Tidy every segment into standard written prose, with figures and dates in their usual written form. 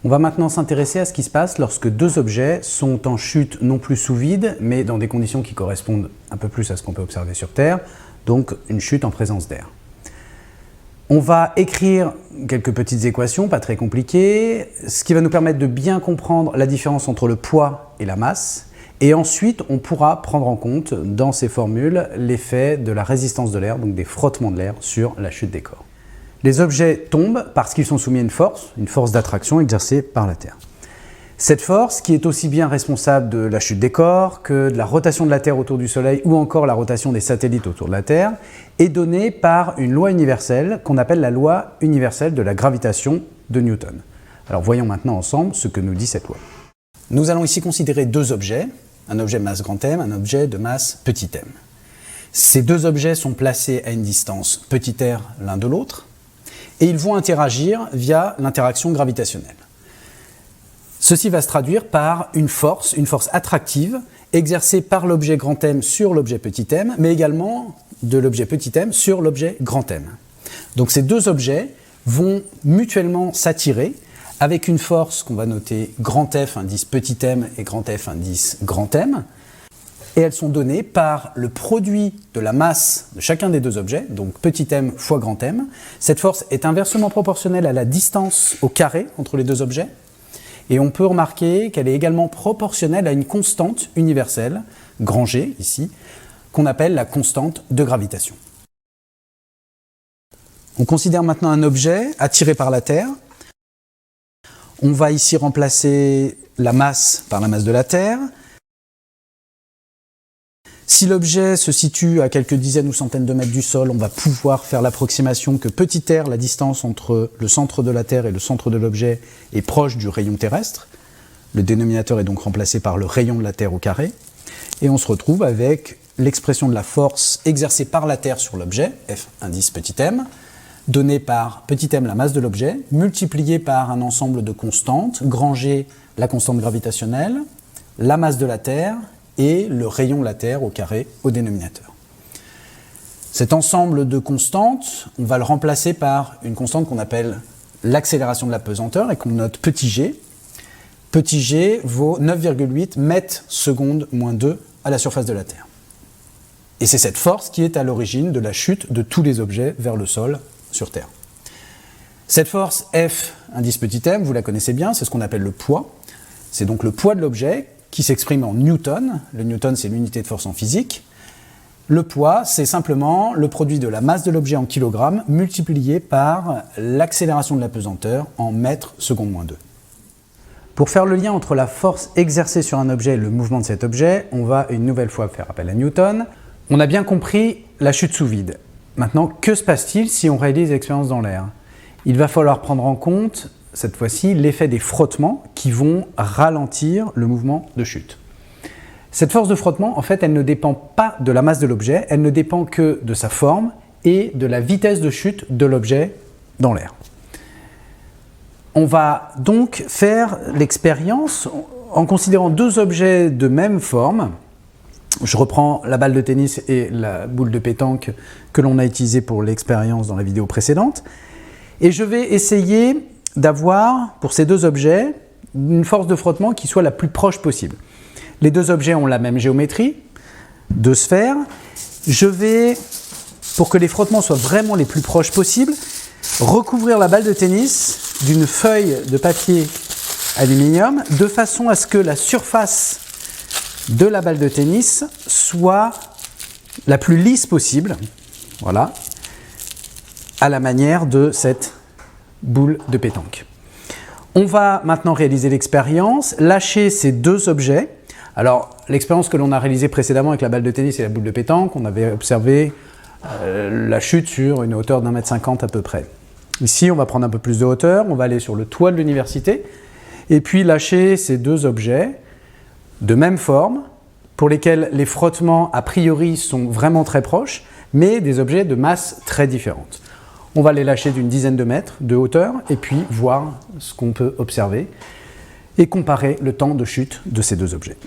On va maintenant s'intéresser à ce qui se passe lorsque deux objets sont en chute non plus sous vide, mais dans des conditions qui correspondent un peu plus à ce qu'on peut observer sur Terre, donc une chute en présence d'air. On va écrire quelques petites équations, pas très compliquées, ce qui va nous permettre de bien comprendre la différence entre le poids et la masse, et ensuite on pourra prendre en compte dans ces formules l'effet de la résistance de l'air, donc des frottements de l'air sur la chute des corps. Les objets tombent parce qu'ils sont soumis à une force d'attraction exercée par la Terre. Cette force, qui est aussi bien responsable de la chute des corps que de la rotation de la Terre autour du Soleil ou encore la rotation des satellites autour de la Terre, est donnée par une loi universelle qu'on appelle la loi universelle de la gravitation de Newton. Alors voyons maintenant ensemble ce que nous dit cette loi. Nous allons ici considérer deux objets, un objet de masse grand M, un objet de masse petit m. Ces deux objets sont placés à une distance petit r l'un de l'autre, et ils vont interagir via l'interaction gravitationnelle. Ceci va se traduire par une force attractive exercée par l'objet grand M sur l'objet petit m, mais également de l'objet petit m sur l'objet grand M. Donc ces deux objets vont mutuellement s'attirer avec une force qu'on va noter grand F indice petit m et grand F indice grand M, et elles sont données par le produit de la masse de chacun des deux objets, donc petit m fois grand M. Cette force est inversement proportionnelle à la distance au carré entre les deux objets, et on peut remarquer qu'elle est également proportionnelle à une constante universelle, grand G ici, qu'on appelle la constante de gravitation. On considère maintenant un objet attiré par la Terre. On va ici remplacer la masse par la masse de la Terre. Si l'objet se situe à quelques dizaines ou centaines de mètres du sol, on va pouvoir faire l'approximation que petit r, la distance entre le centre de la Terre et le centre de l'objet, est proche du rayon terrestre. Le dénominateur est donc remplacé par le rayon de la Terre au carré. Et on se retrouve avec l'expression de la force exercée par la Terre sur l'objet, F indice petit m, donnée par petit m la masse de l'objet, multipliée par un ensemble de constantes, grand G la constante gravitationnelle, la masse de la Terre, et le rayon de la Terre au carré au dénominateur. Cet ensemble de constantes, on va le remplacer par une constante qu'on appelle l'accélération de la pesanteur et qu'on note petit g. Petit g vaut 9,8 mètres secondes moins 2 à la surface de la Terre. Et c'est cette force qui est à l'origine de la chute de tous les objets vers le sol sur Terre. Cette force F indice petit m, vous la connaissez bien, c'est ce qu'on appelle le poids. C'est donc le poids de l'objet qui s'exprime en newton. Le newton, c'est l'unité de force en physique. Le poids, c'est simplement le produit de la masse de l'objet en kilogrammes multiplié par l'accélération de la pesanteur en mètres secondes moins 2. Pour faire le lien entre la force exercée sur un objet et le mouvement de cet objet, on va une nouvelle fois faire appel à Newton. On a bien compris la chute sous vide. Maintenant, que se passe-t-il si on réalise l'expérience dans l'air? Il va falloir prendre en compte cette fois-ci l'effet des frottements qui vont ralentir le mouvement de chute. Cette force de frottement, en fait, elle ne dépend pas de la masse de l'objet, elle ne dépend que de sa forme et de la vitesse de chute de l'objet dans l'air. On va donc faire l'expérience en considérant deux objets de même forme. Je reprends la balle de tennis et la boule de pétanque que l'on a utilisée pour l'expérience dans la vidéo précédente. Et je vais essayer d'avoir, pour ces deux objets, une force de frottement qui soit la plus proche possible. Les deux objets ont la même géométrie, deux sphères. Je vais, pour que les frottements soient vraiment les plus proches possibles, recouvrir la balle de tennis d'une feuille de papier aluminium, de façon à ce que la surface de la balle de tennis soit la plus lisse possible, voilà, à la manière de cette boule de pétanque. On va maintenant réaliser l'expérience, lâcher ces deux objets. Alors, l'expérience que l'on a réalisée précédemment avec la balle de tennis et la boule de pétanque, on avait observé la chute sur une hauteur d'1,50 m à peu près. Ici, on va prendre un peu plus de hauteur, on va aller sur le toit de l'université, et puis lâcher ces deux objets de même forme, pour lesquels les frottements a priori sont vraiment très proches, mais des objets de masse très différentes. On va les lâcher d'une dizaine de mètres de hauteur et puis voir ce qu'on peut observer et comparer le temps de chute de ces deux objets.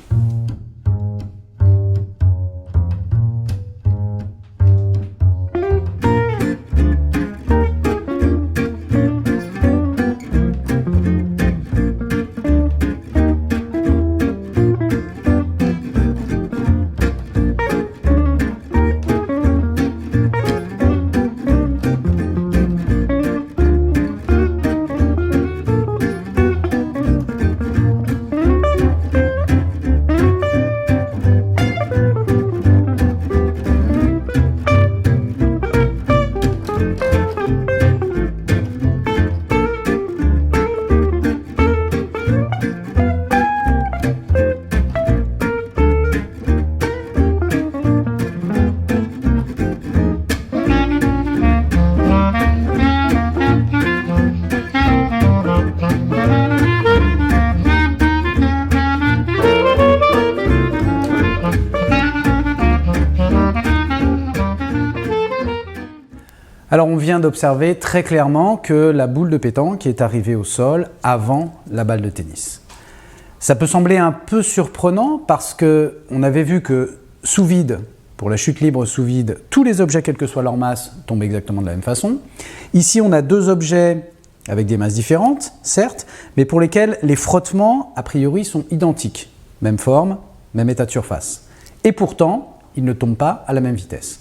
Alors on vient d'observer très clairement que la boule de pétanque est arrivée au sol avant la balle de tennis. Ça peut sembler un peu surprenant parce qu'on avait vu que sous vide, pour la chute libre sous vide, tous les objets, quelle que soit leur masse, tombent exactement de la même façon. Ici, on a deux objets avec des masses différentes, certes, mais pour lesquels les frottements, a priori, sont identiques. Même forme, même état de surface. Et pourtant, ils ne tombent pas à la même vitesse.